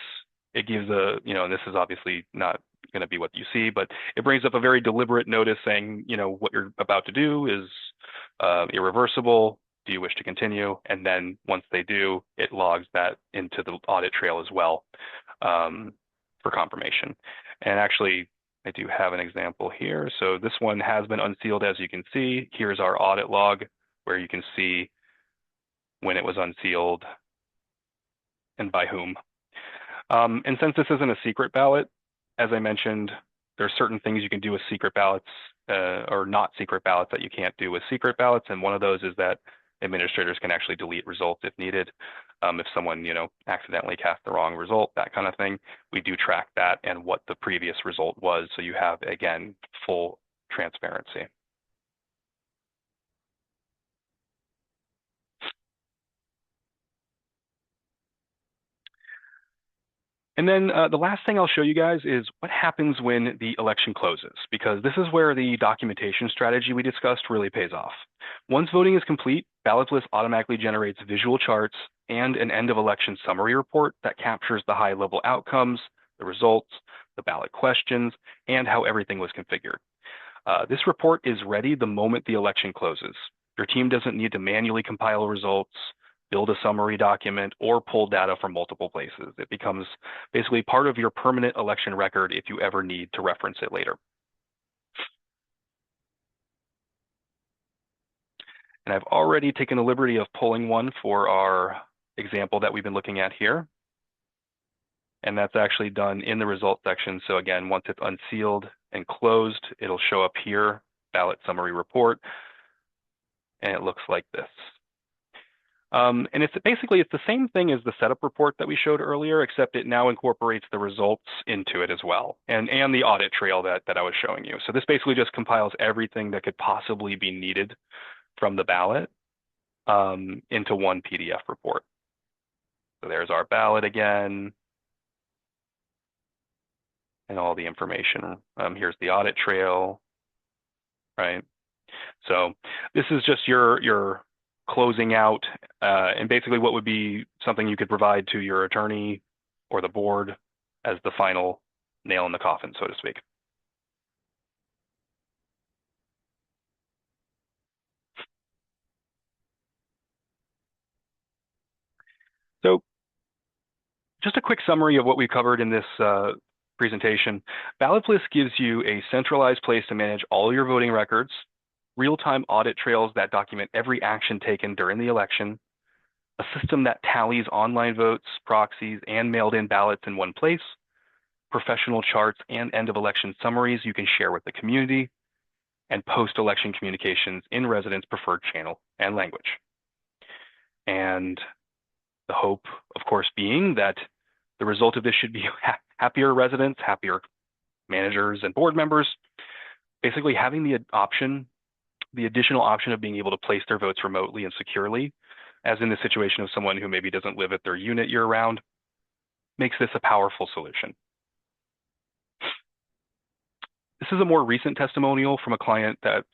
it gives and this is obviously not going to be what you see, but it brings up a very deliberate notice saying, what you're about to do is irreversible. Do you wish to continue? And then once they do, it logs that into the audit trail as well for confirmation. And actually, I do have an example here. So this one has been unsealed, as you can see. Here's our audit log, where you can see when it was unsealed and by whom. And since this isn't a secret ballot, as I mentioned, there are certain things you can do with secret ballots or not secret ballots that you can't do with secret ballots. And one of those is that administrators can actually delete results if needed. If someone, accidentally cast the wrong result, that kind of thing, we do track that and what the previous result was. So you have, again, full transparency. And then the last thing I'll show you guys is what happens when the election closes, because this is where the documentation strategy we discussed really pays off. Once voting is complete, Ballot Bliss automatically generates visual charts and an end of election summary report that captures the high-level outcomes, the results, the ballot questions, and how everything was configured. This report is ready the moment the election closes. Your team doesn't need to manually compile results, build a summary document, or pull data from multiple places. It becomes basically part of your permanent election record if you ever need to reference it later. And I've already taken the liberty of pulling one for our example that we've been looking at here. And that's actually done in the results section. So again, once it's unsealed and closed, it'll show up here, ballot summary report, and it looks like this. And it's the same thing as the setup report that we showed earlier, except it now incorporates the results into it as well, and the audit trail that I was showing you. So this basically just compiles everything that could possibly be needed from the ballot into one PDF report. So there's our ballot again, and all the information. Here's the audit trail, right? So this is just your closing out, and basically what would be something you could provide to your attorney or the board as the final nail in the coffin, so to speak. So just a quick summary of what we covered in this presentation. Ballot Bliss gives you a centralized place to manage all your voting records, real-time audit trails that document every action taken during the election, a system that tallies online votes, proxies, and mailed-in ballots in one place, professional charts and end-of-election summaries you can share with the community, and post-election communications in residents' preferred channel and language. And the hope, of course, being that the result of this should be happier residents, happier managers and board members, basically having the additional option of being able to place their votes remotely and securely, as in the situation of someone who maybe doesn't live at their unit year-round, makes this a powerful solution. This is a more recent testimonial from a client that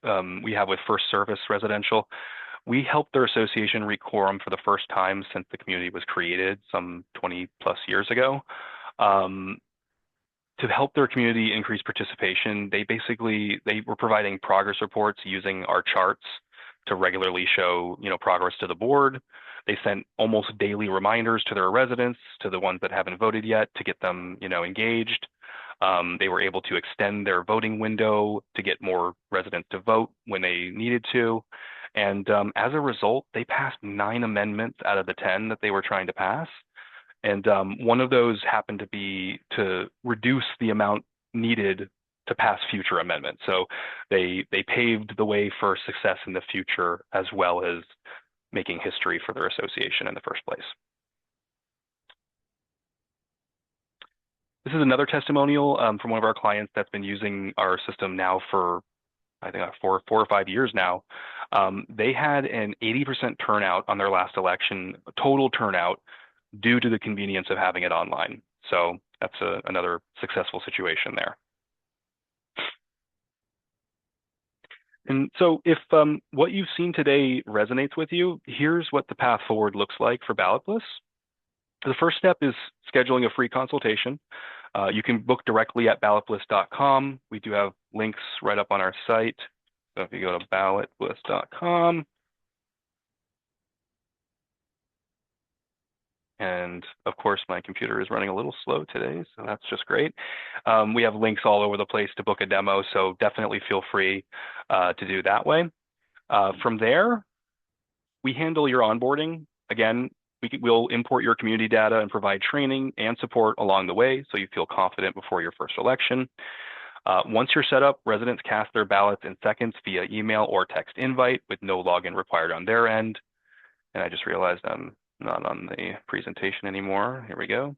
we have with First Service Residential. We helped their association re-quorum for the first time since the community was created some 20 plus years ago. To help their community increase participation, they were providing progress reports using our charts to regularly show, progress to the board. They sent almost daily reminders to their residents, to the ones that haven't voted yet, to get them, engaged. They were able to extend their voting window to get more residents to vote when they needed to. And as a result, they passed 9 amendments out of the 10 that they were trying to pass. And one of those happened to be to reduce the amount needed to pass future amendments. So they paved the way for success in the future, as well as making history for their association in the first place. This is another testimonial from one of our clients that's been using our system now for, I think, 4 or 5 years now. They had an 80% turnout on their last election, total turnout, due to the convenience of having it online. So that's another successful situation there. And so if what you've seen today resonates with you, here's what the path forward looks like for Ballot Bliss. The first step is scheduling a free consultation. You can book directly at ballotbliss.com. We do have links right up on our site. So if you go to ballotbliss.com, and of course, my computer is running a little slow today, so that's just great. We have links all over the place to book a demo, so definitely feel free to do that way. From there, we handle your onboarding. Again, we'll import your community data and provide training and support along the way so you feel confident before your first election. Once you're set up, residents cast their ballots in seconds via email or text invite with no login required on their end. And I just realized I'm not on the presentation anymore. Here we go.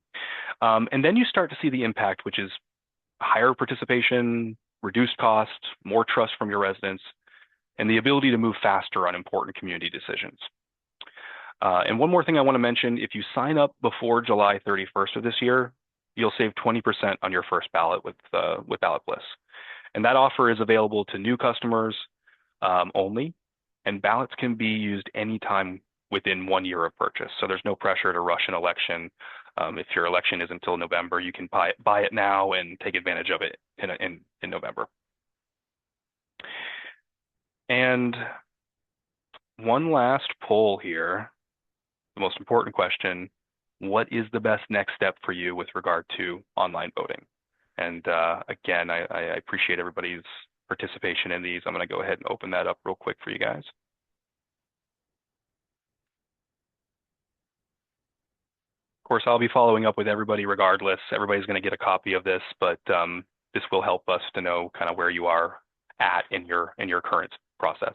And then you start to see the impact, which is higher participation, reduced cost, more trust from your residents, and the ability to move faster on important community decisions. And one more thing I want to mention, if you sign up before July 31st of this year, you'll save 20% on your first ballot with Ballot Bliss. And that offer is available to new customers only, and ballots can be used anytime within 1 year of purchase. So there's no pressure to rush an election. If your election is until November, you can buy it now and take advantage of it in November. And one last poll here, the most important question, what is the best next step for you with regard to online voting? And again, I appreciate everybody's participation in these. I'm going to go ahead and open that up real quick for you guys. Of course, I'll be following up with everybody regardless. Everybody's going to get a copy of this, but this will help us to know kind of where you are at in your current process.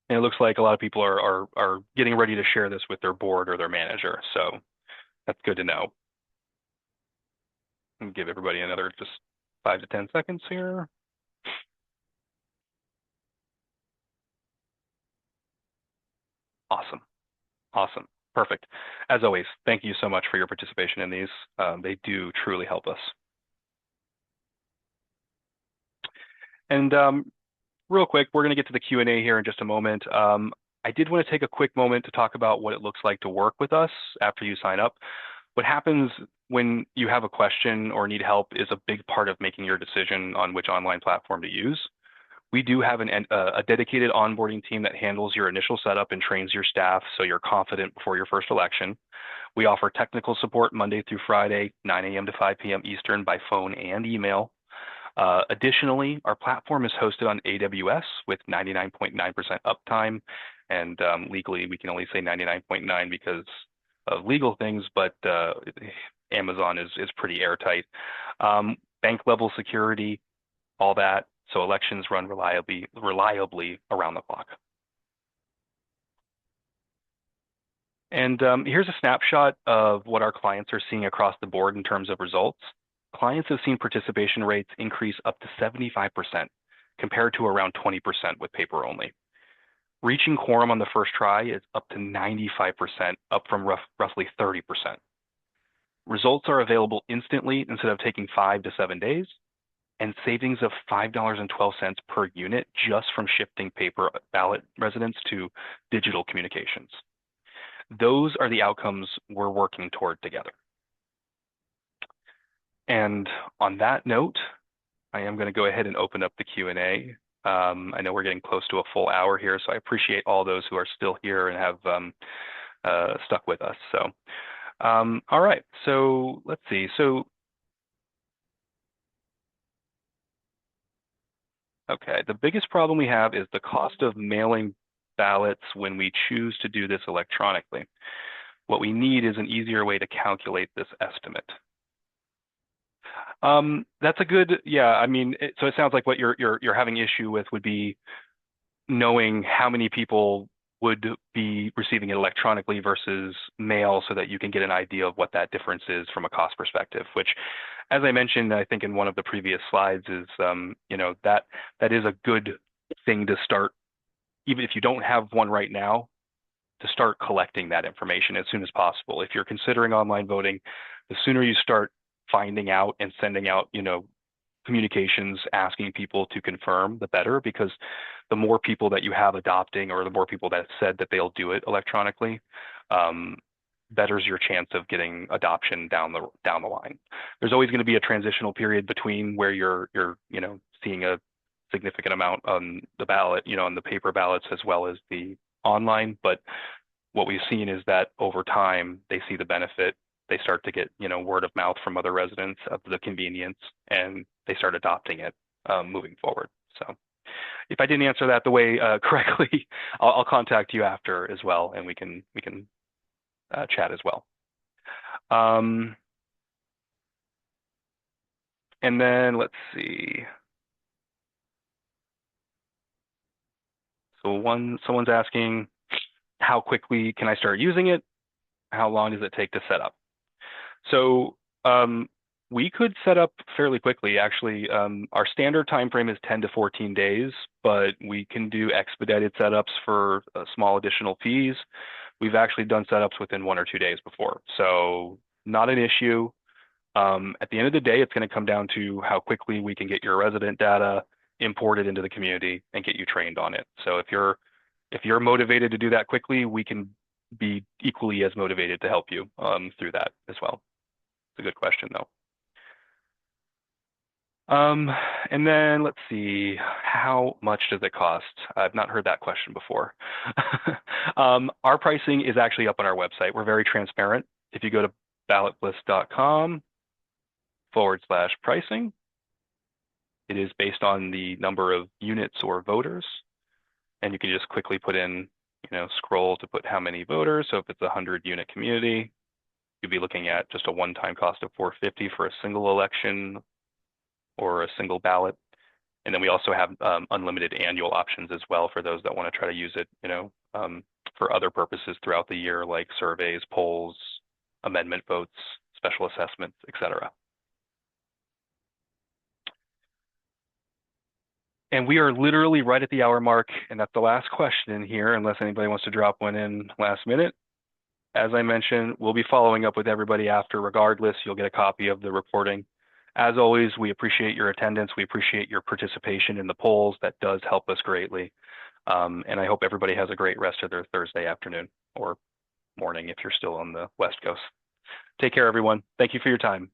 And it looks like a lot of people are getting ready to share this with their board or their manager. So that's good to know. And give everybody another just 5 to 10 seconds here. Awesome. Awesome. Perfect. As always, thank you so much for your participation in these. They do truly help us. And real quick, we're going to get to the Q&A here in just a moment. I did want to take a quick moment to talk about what it looks like to work with us after you sign up. What happens when you have a question or need help is a big part of making your decision on which online platform to use. We do have a dedicated onboarding team that handles your initial setup and trains your staff so you're confident before your first election. We offer technical support Monday through Friday, 9 a.m. to 5 p.m. Eastern by phone and email. Additionally, our platform is hosted on AWS with 99.9% uptime, and legally we can only say 99.9 because of legal things, but Amazon is pretty airtight. Bank level security, all that, so elections run reliably around the clock. And here's a snapshot of what our clients are seeing across the board in terms of results. Clients have seen participation rates increase up to 75% compared to around 20% with paper only. Reaching quorum on the first try is up to 95%, up from roughly 30%. Results are available instantly instead of taking 5 to 7 days, and savings of $5.12 per unit just from shifting paper ballot residents to digital communications. Those are the outcomes we're working toward together. And on that note, I am going to go ahead and open up the Q&A. I know we're getting close to a full hour here, so I appreciate all those who are still here and have stuck with us. So, all right, so let's see. So, okay, the biggest problem we have is the cost of mailing ballots when we choose to do this electronically. What we need is an easier way to calculate this estimate. That's a good, yeah, I mean, so it sounds like what you're having issue with would be knowing how many people would be receiving it electronically versus mail so that you can get an idea of what that difference is from a cost perspective, which, as I mentioned, I think in one of the previous slides is, you know, that is a good thing to start, even if you don't have one right now, to start collecting that information as soon as possible. If you're considering online voting, the sooner you start finding out and sending out, you know, communications asking people to confirm, the better, because the more people that you have adopting or the more people that said that they'll do it electronically, betters your chance of getting adoption down the line. There's always going to be a transitional period between where you're you know, seeing a significant amount on the ballot, you know, on the paper ballots as well as the online, but what we've seen is that over time they see the benefit. They start to get, you know, word of mouth from other residents of the convenience, and they start adopting it moving forward. So if I didn't answer that the way correctly, I'll contact you after as well, and we can chat as well. And then let's see. So someone's asking, how quickly can I start using it? How long does it take to set up? So we could set up fairly quickly. Actually, our standard time frame is 10 to 14 days, but we can do expedited setups for small additional fees. We've actually done setups within 1 or 2 days before, so not an issue. At the end of the day, it's going to come down to how quickly we can get your resident data imported into the community and get you trained on it. So if you're motivated to do that quickly, we can be equally as motivated to help you through that as well. a good question though. Um, and then let's see, how much does it cost? I've not heard that question before. Our pricing is actually up on our website. We're very transparent. If you go to ballotbliss.com/pricing, it is based on the number of units or voters. And you can just quickly put in, scroll to put how many voters. So if it's a 100-unit community, you'd be looking at just a one-time cost of $450 for a single election or a single ballot. And then we also have unlimited annual options as well for those that want to try to use it, for other purposes throughout the year, like surveys, polls, amendment votes, special assessments, etc. And we are literally right at the hour mark, and that's the last question in here, unless anybody wants to drop one in last minute. As I mentioned, we'll be following up with everybody after regardless. You'll get a copy of the reporting. As always, we appreciate your attendance. We appreciate your participation in the polls. That does help us greatly. And I hope everybody has a great rest of their Thursday afternoon or morning if you're still on the West Coast. Take care, everyone. Thank you for your time.